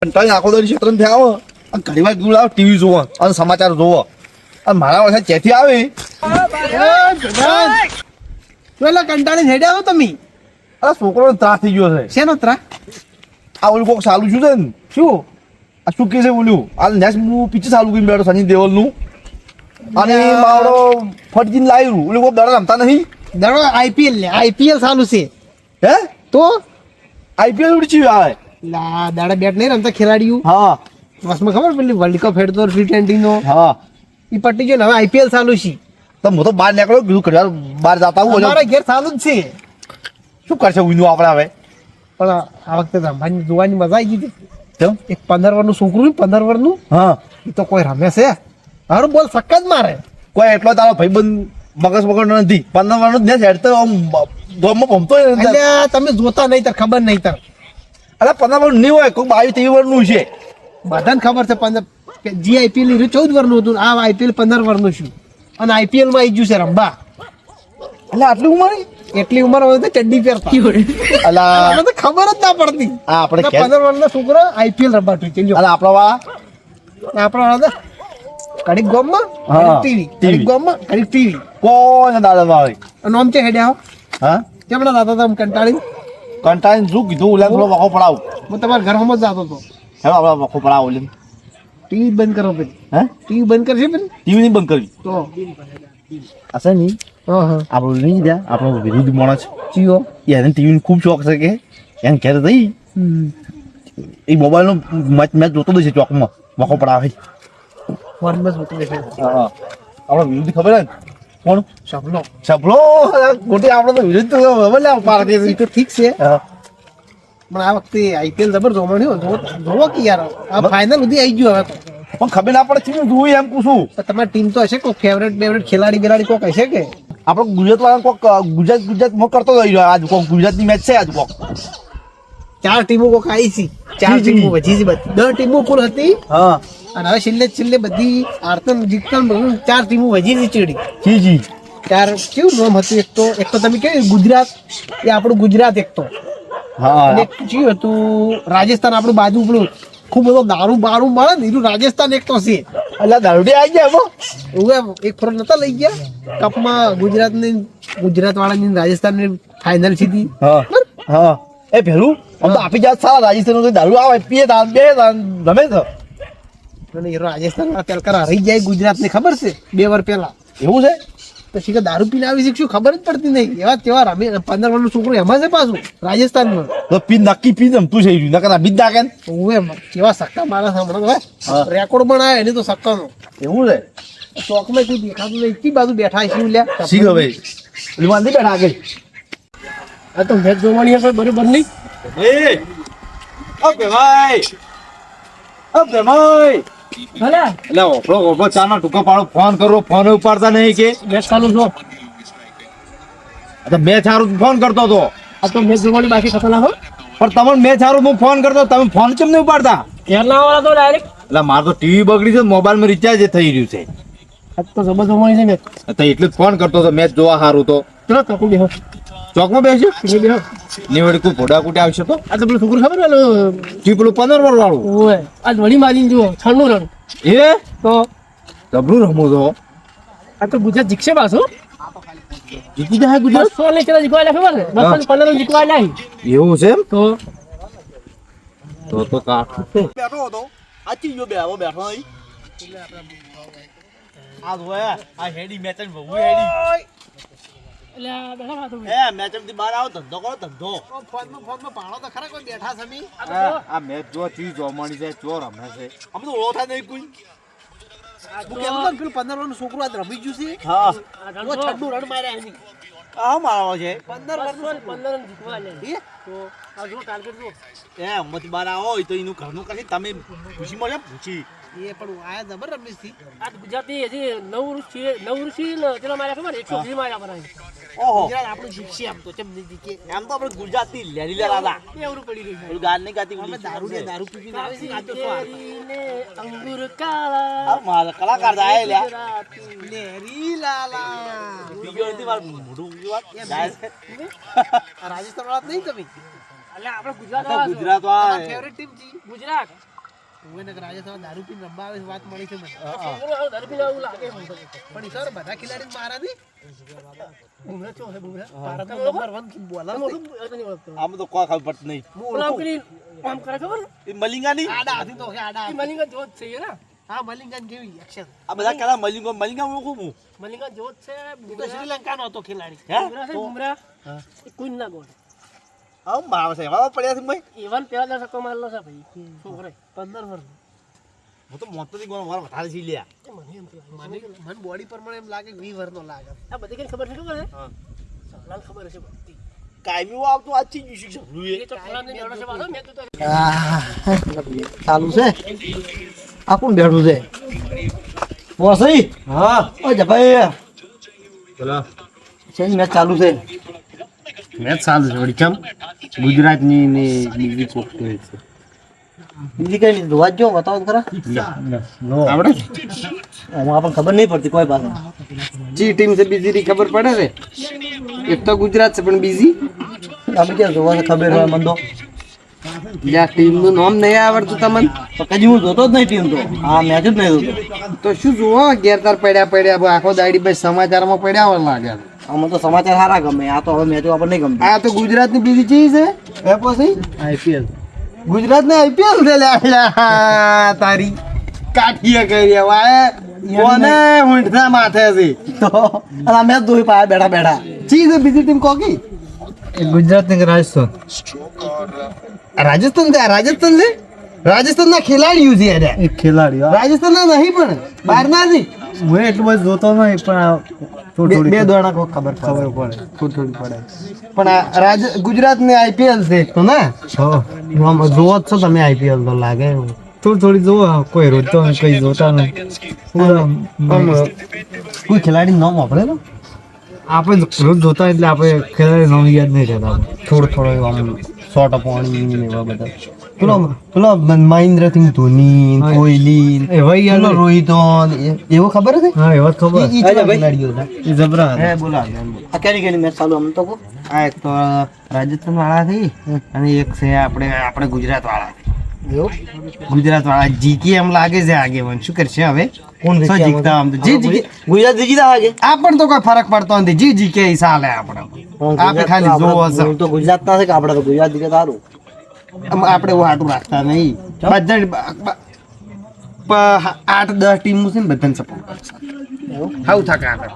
કંટાળી આખો દોડી ક્ષેત્રમાં થયા આવો અને ઘણી વાર દૂર આવો ટીવી જોવો અને સમાચાર જોવો અને મારા પાસે જેથી આવે પેલા કંટાળી હેડ્યા આવો તમે. અરે છોકરો ત્રાસ થઈ ગયો છે. શેનો ત્રાસ? આ ઓલું કોક ચાલુ છું છે ને શું આ શું કે છે બોલ્યું આ નેક્સ્ટ હું પિક્ચર ચાલુ કરી બેઠો સની દેવલનું અને મારો ફટજીને લાવ્યું ઓલું કોક દડા રમતા નહીં દડો આઈપીએલ ચાલુ છે હે તો આઈપીએલ ઉડી આવે લા દાડા બેટ નહીં રમતા ખેલાડીઓ. હા બસમાં ખબર પેલી વર્લ્ડ કપ હેડતો T20 નો હા એ પટી ગયો ને હવે આઈપીએલ ચાલુ છે. તો હું તો બહાર નીકળ્યો કીધું ઘડિયાળ બહાર જતા હું અમારા ઘેર ચાલુ જ છે શું કરશે ઉઈનું આપણે હવે પણ આ વખતે રમવાની જોવાની મજા આવી ગઈ કેમ એક 15 વર્ષનું છોકરું 15 વર્ષનું હા એ તો કોઈ રમે છે હારું બોલ સક્કા જ મારે કોઈ એટલો તારો ભાઈબંધ મગજ મગજ નથી 15 વર્ષનો જ ને હેડતો આમ ગોમમાં ભમતો એટલે તમે જોતા નહીં તાર ખબર નહીં તાર. અરે 15 વર્ષ નહીં હોય કોઈ 22-23 વર્ષનું છે બધાને ખબર છે 15 જી આઈપીએલ 14 વર્ષનું હતું આ આઈપીએલ 15 વર્ષનું છું અને આઈપીએલ માં આવી ગયું છે રમવા. એટલે આટલી ઉંમર એટલી ઉંમર હોય તો ચડ્ડી પહેરતા અલા મને તો ખબર જ ના પડતી આ આપણે 15 વર્ષના છોકરો આઈપીએલ રમવા તું અલા આપણા વાળા આપણા વાળા કડીક ગામમાં ટીવી કડીક ગામમાં કડીક ટીવી કોને દાદા વાળે અને આમ છે હેડ્યા હા કેમણા દાદા તમે કંટાળી કંટાળીને શું કીધું ઓલા થોડો વખો પડાવું હું તમારા ઘર હમ જ જતો હતો હેલો આપણે વખો પડાવું ઓલે ટીવી બંધ કરો પેલી હે ટીવી બંધ કરશે પેલી ટીવી નહીં બંધ કરવી તો હશે નહીં હા હા આપણું નહીં ગયા આપણો વિરુદ્ધ માણસ ચિયો એને ટીવીનો ખૂબ શોખ છે કે એને ઘેર થઈ એ મોબાઈલનો મેચ જોતો જ છે ચોકમાં વખો પડાવે ફોર્મસ હોતી છે હા આપણો વિરુદ્ધ ખબર ને કોણ સપનો સપલો ગોટી આપણો તો વિરુદ્ધ તો ખબર ને પાર્ટી એ તો ઠીક છે હા પણ આ વખતે આઈપીએલ જબર જોવાનું જોવો કે યાર આ ફાઇનલ સુધી આવી ગયું હવે તો પણ ખબર ના પડે છે જોવું એમ પૂછું પણ તમારી ટીમ તો હશે કોઈ ફેવરેટ ખેલાડી કોક હશે કે આપણો ગુજરાત વાળા કોક ગુજરાતમાં કરતો રહ્યો આજ કોક ગુજરાતની મેચ છે આજ કોક 4 ટીમો કોક આવી છે 4 ટીમો વધી છે બધી 10 ટીમો કુલ હતી હા અને હવે છેલ્લે બધી આરતન જીતન બધું 4 ટીમો વધી છે ચીડી જી જી 4 કેવું નામ હતું એક તો તમે કેવું ગુજરાત એ આપણું ગુજરાત એક તો હા અને એક શું હતું રાજસ્થાન આપણું બાજુ પેલું ખૂબ બધો દારૂ બારૂ મળે ને એનું રાજસ્થાન એક તો છે એટલે દારૂડી આવી ગયા એવું એક ફરક નતા લઈ ગયા કપમાં ગુજરાત વાળાની રાજસ્થાનની ફાઇનલ સીધી હા હા એ ભેરું આમ તો આપી જાત સારા રાજસ્થાન દારૂ આવે પીએ દાન બે દાન રમે છે અને એ રાજસ્થાન વાળા પેલકરા રહી જાય ગુજરાતને ખબર છે 2 વાર પહેલા એવું છે તો શીખર દારૂ પીને આવી શીખશું ખબર જ પડતી નહીં એવા તેવા રમે 15 વર્ષનું છોકરું એમાં છે પાછું રાજસ્થાનમાં તો પી નક્કી પી જમ તું છે નકર બીજ નાખે હું એમ કેવા સક્કા મારા સાંભળો રેકોર્ડ બનાવે એને તો સક્કાનો એવું છે ચોકમાં તું દેખાતું નહીં કી બાજુ બેઠા છે લ્યા શીખ હવે પેલી વાંધી બેઠા આગળ આ તો મેચ જોવાની હશે બરોબર નહીં એ ઓકે ભાઈ ભલે એટલે ઓફળો ચાના ટૂંકા પાડો ફોન કરો ફોન ઉપાડતા નહીં કે મેચ ચાલુ છો મેચ સારું ફોન કરતો હતો આ તો મેચ જોવાની બાકી થતો ના હો પણ તમને મેચ સારું હું ફોન કરતો તમે ફોન કેમ નહીં ઉપાડતા કેરલા વાળા તો ડાયરેક્ટ એટલે મારે તો ટીવી બગડી છે મોબાઈલમાં રિચાર્જ થઈ રહ્યું છે આ તો જબર જોવાની છે મેચ તો એટલે જ ફોન કરતો હતો મેચ જોવા સારું તો ચલો ચોકું બેહો ચોકમાં બેસ્યો બેહો નીવડી કોઈ ભોડા કુટી આવશે તો આ તો પેલું છોકરું ખબર પેલું પેલું 15 વર્ષ વાળું ઓય આજ વળી મારીને જુઓ 96 રન એ તો જબરું રમવું તો આ તો ગુજરાત જીતશે પાછું જીતી જાય ગુજરાત 100 ને ચલા જીતવા ખબર ને 215 રન જીતવા નહીં એવું છે એમ તો તો કાઠું બેઠો હતો આ ચીજો બેઠો નહીં આ જોયા આ હેડી મેચ બહુ હેડી એટલે બેઠા પાછું એ મેચ થી બહાર આવો ધંધો કરો ધંધો ફોનમાં પાડો તો ખરા કોઈ બેઠા સમી આ મેચ જો ચીજ જોવાની છે ચો રમે છે અમે તો ઓળખા નહીં કોઈ હું કેમ તો પેલું 15 વર્ષનું છોકરું આજ રમી ગયું છે હા 96 રન માર્યા એની આ મારો છે 15 રન જીતવા લે તો આ જો ટાર્ગેટ જો એ અમથી બહાર આવો તો એનું ઘરનું કરી તમે ખુશી મળે પૂછી એ પણ આયા જબર રમીશ થી આ ગુજરાતી હજી 9 વર્ષ ને ચલો માર્યા ખબર 120 માર્યા બનાવી ઓહો ગુજરાત આપણું જીતશે આમ તો ચમ નહીં જીતે એમ તો આપણે ગુજરાતી લેરી લે દાદા એવું પડી રહ્યું છે ઓલું ગાન નહીં ગાતી આપણે દારૂ પીને આવે છે આ તો ને અંગુર કાળા આ મારા કલાકાર જાય લ્યા ગુજરાતી લેરી લાલા બીજો નથી મારું મોઢું વાત જાય છે આ રાજસ્થાન વાળા નહીં તમે એટલે આપણે ગુજરાત ગુજરાત વાળા ફેવરેટ ટીમ છે ગુજરાત ઓવેને રાજસ્થાન દારૂ પીને રમવા આવે છે વાત મળી છે મને દારૂ પીને આવું લાગે મને. પણ સર બધા ખેલાડી મારા નહીં બુમરાહ ચો હે બુમરાહ? ભારતનો નંબર 1 બોલર હું નહીં ઓળખતો. આમાં તો કોઈ ખબર પડતી નહીં. પેલા આમ કરીને આમ કરે ખબર? એ મલિંગાની આડા હાથી તો આડા એ મલિંગા જેવો જ છે એ ને? હા મલિંગન જેવી એક્શન આ બધા કલા મલિંગા ઓળખું હું. મલિંગા જેવો જ છે. એ તો શ્રીલંકાનો હતો ખેલાડી હે બુમરાહ છે, બુમરાહ. એ કોઈ ના ગોળ. આમ મારે છે એવા પડ્યા છે ભાઈ. એવાન પેલા દર્શકો મારેલો છે ભાઈ છોકરે 15 વર્ષ. હું તો મોતો થી મારા વધારે છે લ્યા. એ મને એમ થયું. મને બોડી પર મને એમ લાગે કે 20 વર્ષનો લાગે આ બધી કઈ ખબર છે ખબર છે? હા. સપનાને ખબર હશે બધી. કાયમી આવતું આજ થી જ જબલું એ તો સપનાને મેળો છે પાછો. મેં તો ચાલુ છે આ કોણ બેઠું છે બોસઈ હા ઓ જભાઈ બોલો છે મેચ ચાલુ છે મેચ ચાલુ છે વળી કેમ ગુજરાતની ને બીજી કોક છે બીજી કઈ નહીં જોવા જ જો બતાવો તો ખરા આપણે આમાં આપણને ખબર નહીં પડતી કોઈ પાસે જી ટીમ છે બીજી ની ખબર પડે છે એક તો ગુજરાત છે પણ બીજી અમે ક્યાં જોવા છે ખબર હોય મને તો જ્યાં ટીમ નું નામ નહીં આવડતું તમને તો કદી હું જોતો જ નહીં ટીમ તો હા મેચ જ નહીં જોતો તો શું જોવો ગેરતાર પડ્યા આખો દાડી ભાઈ સમાચારમાં પડ્યા હોય લાગે આમાં તો સમાચાર સારા ગમે આ તો હવે મેચો આપણને નહીં ગમતી આ તો ગુજરાતની બીજી ચીજ છે હે પછી આઈપીએલ ગુજરાતની આઈપીએલ છે લ્યા તારી કાઠીએ કરી વાય કોને ઊંઠના માથે છે તો અને આ મેચ જોઈ પાયા બેઠા બેઠા ચીજ છે બીજી ટીમ કોકી ગુજરાત ને રાજસ્થાન રાજસ્થાન છે રાજસ્થાનના ખેલાડીઓ છે અરે એક ખેલાડી રાજસ્થાનના નહીં પણ બહારના જ હું એટલું બધું જોતો નહીં પણ બે દોડા કોઈ ખબર પડે થોડી પડે પણ આ ગુજરાતની આઈપીએલ છે એક તો ને આમ જોવો જ છો તમે આઈપીએલ તો લાગે થોડી જોવો કોઈ રોજ તો કઈ જોતા નહીં કોઈ ખેલાડી નામ વાપરે તો આપણે રોજ જોતા એટલે આપણે ખેલાડી નામ યાદ નહીં રહેતા થોડો આમ શોર્ટ પાણી ને એવા બધા પેલો મહેન્દ્રસિંહ ધોની કોહલી એવા યાદ પેલો રોહિત એવો ખબર છે હા એવા ખબર ઈ કેવા ખેલાડીઓ હતા એ જબરા હે બોલા આ કેની મેચ ચાલુ અમ તો કો આ એક તો રાજસ્થાન વાળા થી અને એક છે આપણે ગુજરાત વાળા ગુજરાત વાળા જીકે એમ લાગે છે આગેવાન શું કરશે હવે કોણ શું જીતતા આમ તો જી જીકે ગુજરાત જીતા આગે આપણ તો કોઈ ફરક પડતો નથી જી જીકે ઈ ચાલે આપણે આપણે ખાલી જોવો હશે તો ગુજરાત ના છે કે આપણે તો ગુજરાત જીતે સારું આપણે એવું હાટું રાખતા નહીં બધા 8-10 ટીમો છે ને બધાને સપોર્ટ કરશે હાઉ થાકે આપણે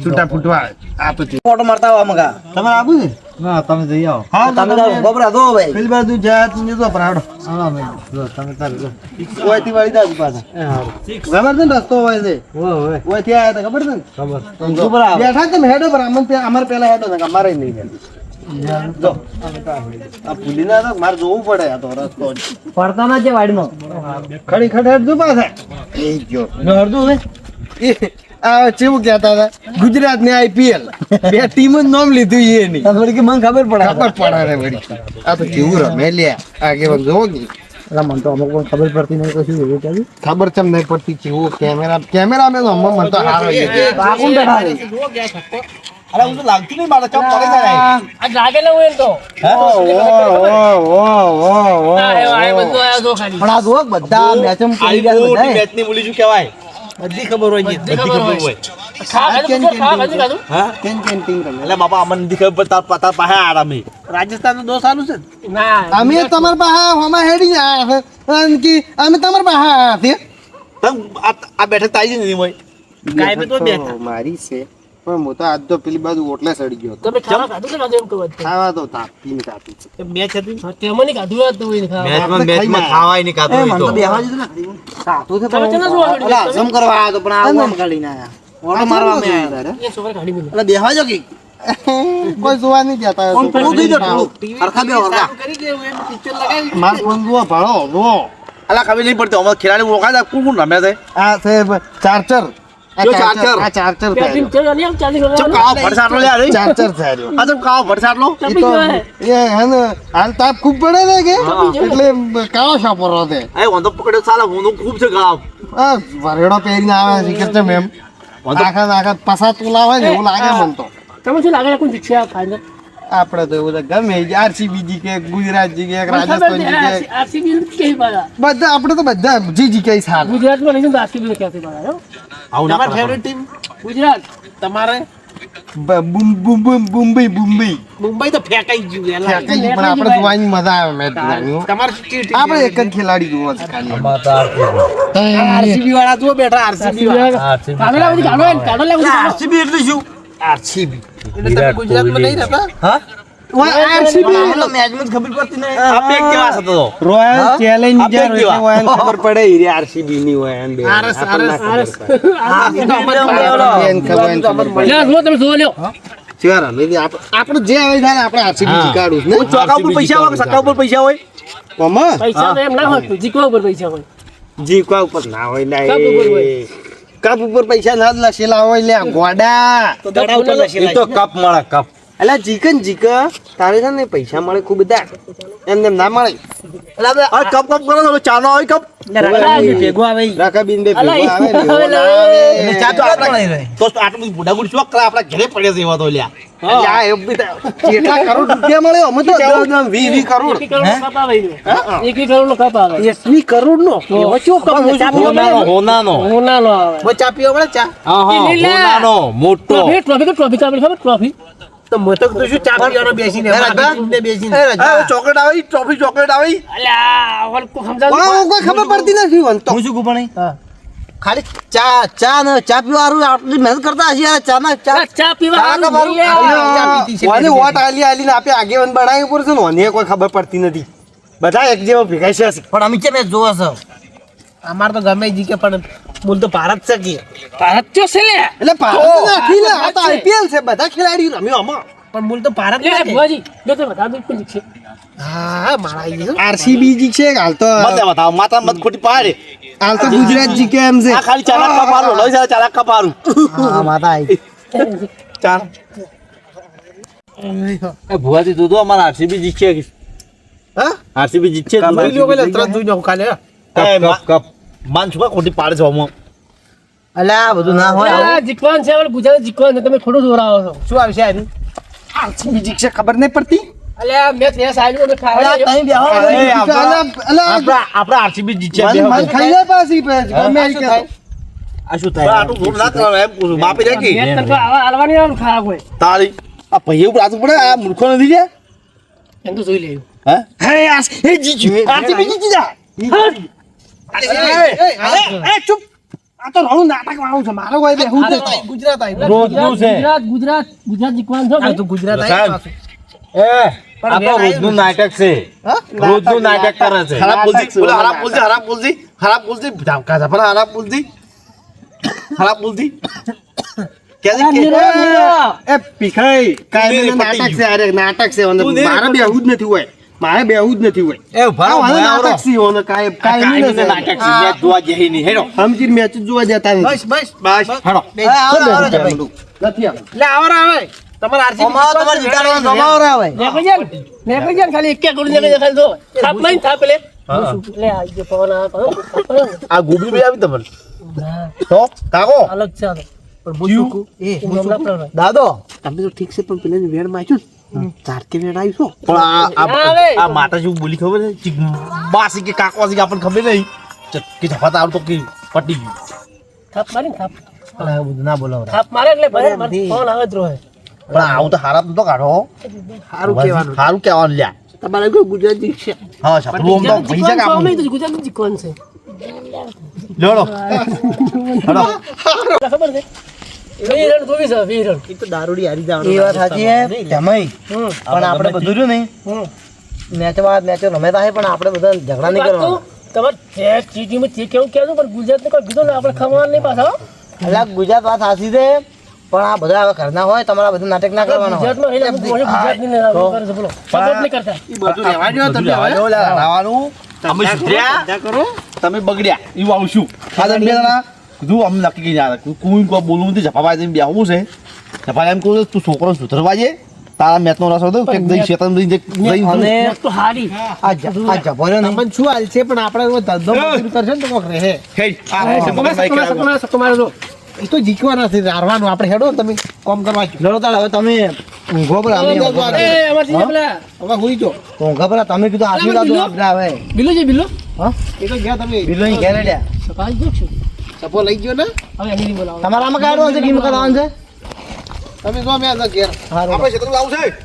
છૂટા ફૂટવા આપે ફોટો મારતા આવો મગા તમારે આવું છે ના તમે જઈ આવો હા તમે તો ગોબરા દો ભાઈ પેલી બાજુ જાત ને તો પરાડો હા ભાઈ તમે તારે જો ઓયથી વાળી દાદુ પાછા ખબર છે ને રસ્તો હોય છે ઓય ઓયથી આયા હતા ખબર છે ને ખબર ઉપર આવો બેઠા છે ને હેડો પર અમારે પેલા હેડો ને અમારે નહીં હેડો જો આ ભૂલી ના તો મારે જોવું પડે આ તો રસ્તો પડતા ના છે વાડીમાં ખડી ખડ હેડ જો પાછા એ જો અડધું ને આ ચેવું કહેતા હતા ગુજરાતની આઈપીએલ બે ટીમ જ નામ લીધું એ નહીં થોડી કે મને ખબર પડે ખબર પડે રે વળી આ તો કેવું રમે લ્યા આગેવાન જોવો કે મને તો અમુક પણ ખબર પડતી નહીં કશું એવું ચાલી ખબર ચમ નહીં પડતી કેવું કેમેરા મેં મને તો હારો બાકું બેઠા છે અરે હું તો લાગતું નહીં મારે ચમ પડે જાય આ જાગેલો હોય ને તો આ બધું આયા જો ખાલી પણ આ જો બધા મેચમાં પડી ગયા છે બધા મેચ ની બોલી શું કહેવાય બધી ખબર હોય છે બધી ખબર હોય. ખા ખાધું ખાધું હા કેન ટીમ રમે એટલે બાપા અમને નથી ખબર તાર પાસે આરામી રાજસ્થાન નો દોસ્ત આલું છે ના અમે તમારા પાસે હોમાં હેડી જાય કે અમે તમારા પાસે આયા છે તમ આ બેઠક તારી જ નહીં હોય કાયમી તો બેઠા મારી છે પણ હું તો આજ તો પેલી બાજુ ઓટલે સડી ગયો તમે ખાવા ખાધું કે ખાધું એમ કહું છું. ખાવા તો તાપી તાપી છે મેચ હતી હા, તેમાં નહીં ખાધું હોત તો હોય ને ખાવા. મેચમાં ખાવાય નહીં એ ખાતું મને તો બેહવા દીધું ને સાતું છે તમે ચેના જોવા પણ અલા સમ કરવા આવ્યો તો પણ આ ઓમ કાઢીને આયા ઓટો મારવા મે આયા હતા એ છોકરા કાઢી મૂકે. એટલે બેહવા જો કે કોઈ જોવા નહીં જતા કોણ થઈ જો થોડું હરખા બે હરખા માર ફોન જોવા ભાળો જો અલા ખબર નહીં પડતી અમારે ખેલાડી ઓળખાય કોણ કોણ રમે છે આ છે ચાર્ચર જો ચાર્ચર. આ ચાર્ચર પેટીમ ચલ આની આમ ચાલી ચમ કાવો ભડસાટલો લે રે ચાર્ચર થાય આ ચમ કાવો ભડસાટલો ચપી ગયો હે. એ હે ને હાલ તાપ ખૂબ પડે ને કે એટલે કાળો શાપરો છે એ વંદો પકડ્યો સાલા વંદો ખૂબ છે ગાવ આ વરેડો પહેરીને આવે છે કે છે મેમ આખા પસાત ઉલાવે ને એવું લાગે મન તો તમે શું લાગે કોઈ શિક્ષા ખાઈને આપણે તો એવું ગમે RCB GK Gujarat GK Rajasthan GK RCB કેવી બાળા બધા આપણે તો બધા જી જીકે સારું ગુજરાતમાં નહીં આરસીબી કેવી બાળા આવું ના તમારી કરો. ફેવરેટ ટીમ ગુજરાત તમારે મુંબઈ તો ફેંકાઈ ગયું પણ આપણે જોવાની મજા આવે મેચ જોવાની આપણે એક જ ખેલાડી જોવા છે ખાલી આરસીબી વાળા જો બેઠા આરસીબી વાળા કાઢો બધી કાઢો લે બધી આરસીબી એટલે શું આરસીબી એટલે તમે ગુજરાતમાં નહીં રહેતા હા આરસીબી મેચમાં ખબર પડતી નહીં આ પેક કેવા હતો રોયલ હા? ચેલેન્જર આ પેક હોય ખબર પડે હીરે આરસીબી ની હોય એમ બે આરસ આપણે લે જો તમે જો લ્યો આપણે જે આવે થાય ને આપણે આરસીબી જીકાડું ને ચોકા ઉપર પૈસા હોય કે સક્કા ઉપર પૈસા હોય મમ્મા પૈસા તો એમ ના હોય જીકવા ઉપર પૈસા હોય જીકવા ઉપર ના હોય ના કપ ઉપર હોય. કપ ઉપર પૈસા ના જ લખેલા હોય લે ગોડા દડા ઉપર એ તો કપ મળે કપ અલા જીકન તારે છે ને પૈસા મળે ખૂબ બધા એમને ના મળે આ કપ કપ કરો તો ચાનો હોય કપ ભેગો આવે રાકાબીન બે અલા, ભેગો આવે ને આવે એવો લે. ના આવે. એટલે ચા તો આપણે તો આટલું બધું બુડાબુડ ચોક કરે આપણા ઘરે પડે છે એવા તો લ્યા એટલે આ એ બી તો કેટલા કરોડ રૂપિયા મળે અમે તો 20 કરોડ 1 કરોડ નો કપ આવે 1 કરોડ નો કપ આવે 20 કરોડ નો એવો ચો કપ ચા પીવા મળે હોનાનો હોનાનો આવે ચા પીવા મળે ચા હા હા હોનાનો મોટો ટ્રોફી કાપી ખબર ટ્રોફી તો મેં તો કીધું શું ચા પીવાનો બેસીને ને બેસીને ચોકલેટ આવી ટ્રોફી ચોકલેટ આવી અલ્યા ઓલ કો સમજાવ કોઈ ખબર પડતી નથી વન તો હું શું કહું પણ ખાલી ચા પીવા હારું આટલી મહેનત કરતા હશે યાર ચા ના ચા ચા પીવા ચા હારું નહીં લે. વાને વોટ આલી ને આપે આગેવાન બનાવી પડશે ને ઓને કોઈ ખબર પડતી નથી બધા એક જેવા ભેગા છે પણ અમે કેમ જોવા છો અમાર તો ગમે જી કે પણ મૂળ તો ભારત છે કે ભારત ચો છે લે એટલે ભારત નથી ને આ તો આઈપીએલ છે બધા ખેલાડીઓ રમ્યો આમાં પણ મૂળ તો ભારત લે ભુવાજી લે તો બતા દો કોણ છે હા મારા આરસીબી જી છે હાલ તો મત બતાવો માતા મત ખોટી પાડે હાલ તો ગુજરાત જી કે એમ છે આ ખાલી ચાલાક કપ હારું લઈ જા ચાલાક કપ હારું હા માતા આવી ચાલ એ ભુવાજી તું તો અમારા આરસીબી જીતશે હા આરસીબી જીતશે જોઈ લો પેલા તરત જોઈ લો ખાલી કપ માન છુપા ખોટી પાડે છે અમો અલા આ બધું ના હોય આ જીકવાન છે ઓલ ગુજરાત જીકવાન છે તમે ખોટું દોરાવો છો શું આવશે આની આરસીબી જી છે ખબર નહીં પડતી અલ્યા મેચ ને સાઈડ માં ખાવા દે. આપડા આરસીબી જીતશે ખાઈ જાય પાછી ગમે એ કે આ શું થાય આટલું થોડું ના કરવાનું એમ પૂછું માપી રાખી મેચ તરફ આલવાની આવે ખાવા કોઈ તારી આ પૈયે ઉપર આતું પડે આ મૂર્ખો નથી છે એમ તો જોઈ લેવું હે હે જીજુ આરસીબી જીતી જા ચૂપ આ તો રણું નાટક વાળું છે મારો કોઈ બેહું જ નથી ગુજરાત આવી રોજનું છે ગુજરાત જીકવાન છો તો ગુજરાત સાહેબ, એ આ તો રોજનું નાટક છે રોજનું નાટક કરે છે ખરાબ બોલજી બોલે ખરાબ બોલજી ધામકા છે પણ ખરાબ બોલજી કે એ પીખાઈ કાઈ નાટક છે અરે નાટક છે મારે બેહું જ નથી હોય મારે બેહું જ નથી હોય એ ભારો નાટક છે ઓને કાઈ કાઈ નાટક છે મેચ જોવા જેહી નહીં હેડો સમજી મેચ જોવા જતા નથી બસ હેડો નથી આવરા આવે તમારે આરસીબી તમારે જીતાડવાનો તમારો આવે ને કોઈ જાન ખાલી એક કરોડ ને ખાલી દો થાપ નહીં થાપ લે લે આ જે પવન આવે આ ગુબી બે આવી તમને તો કાકો અલગ છે આ તો. પણ બોલું એ હું હમણાં પ્રાણ દાદો તમે તો ઠીક છે પણ પેલા વેણ માચ્યું ને ચારકે વેણ આવ્યું પણ આવે. આ માતા જેવું બોલી ખબર છે બાસી કે કાકવાસી કે આપણને ખબર નહીં કે જફાતા આવતો કે પટી ગયું થાપ મારી ને થાપ બધું ના બોલાવ થાપ મારે એટલે ભલે પવન આવે જ રહે પણ આવું તો હારા તો કાઢો સારું કહેવાનું સારું કહેવાનું લ્યા તમારે કોઈ ગુજરાતી છે હા છપરું આમ તો પૈસા કે આપણું ગુજરાત જીકવાન છે લેડો હેડો ખબર છે વીરણ જોવી છે વીરણ એ તો દારૂડી હારી જવાનું એ વાત સાચી હે જમાઈ પણ આપણે બધું રહ્યું નહીં મેચમાં મેચો રમેતા હે પણ આપણે બધા ઝઘડા નહીં કરવાના તમારે જે ચીટીમાં જે કેવું કહેતું પણ ગુજરાતને કોઈ કીધું ને આપણે ખબર નહીં પાછા હો. એટલે ગુજરાત વાત સાચી છે પણ આ બધા હવે ઘરના હોય તમારા બધું નાટક ના કરવાના હોય ગુજરાતમાં એટલે અમુક માણસો ગુજરાતની ને આવું કરે છે બોલો સપોર્ટ નહીં કરતા એ બધું રહેવા દો તમે હવે લાવવાનું તમે સુધર્યા કરો તમે બગડ્યા એવું આવશું આ બે જણા કીધું અમને નક્કી કરી યાર કોઈ કોઈ બોલવું નથી જફાભાઈ જઈને બેહવું છે જફા એમ કહું તું છોકરો સુધરવા છે તારા મેચનો રસ હતો કે દઈ શેતન દઈ અને એક તો હારી આ જભોર્યો નહીં તમને શું હાલ છે પણ આપણે ધંધો મજૂરી કરશે ને તો કોક રહે એ તો જીતવાના છે હારવાનું આપણે હેડો તમે કોમ કરવા લડો તાળ હવે તમે ઊંઘો પર અમે ઊંઘો પર. એ અમારથી પેલા હવે હુઈ જો ઊંઘો પર તમે કીધું આશીર્વાદ બિલ્લો? આપડે આવે બિલ્લો છે બિલ્લો એ તો ગયા તમે બિલ્લો અહીં ઘેર હેડ્યા. સફાઈ જો છું સપો લઈ ગયો ને હવે અહીં બોલાવો તમારામાં કાઢવાનું છે કે એમાં કાઢવાનું છે તમે જો મેં ઘેર હારું. આપણે ક્ષેત્રમાં આવું છે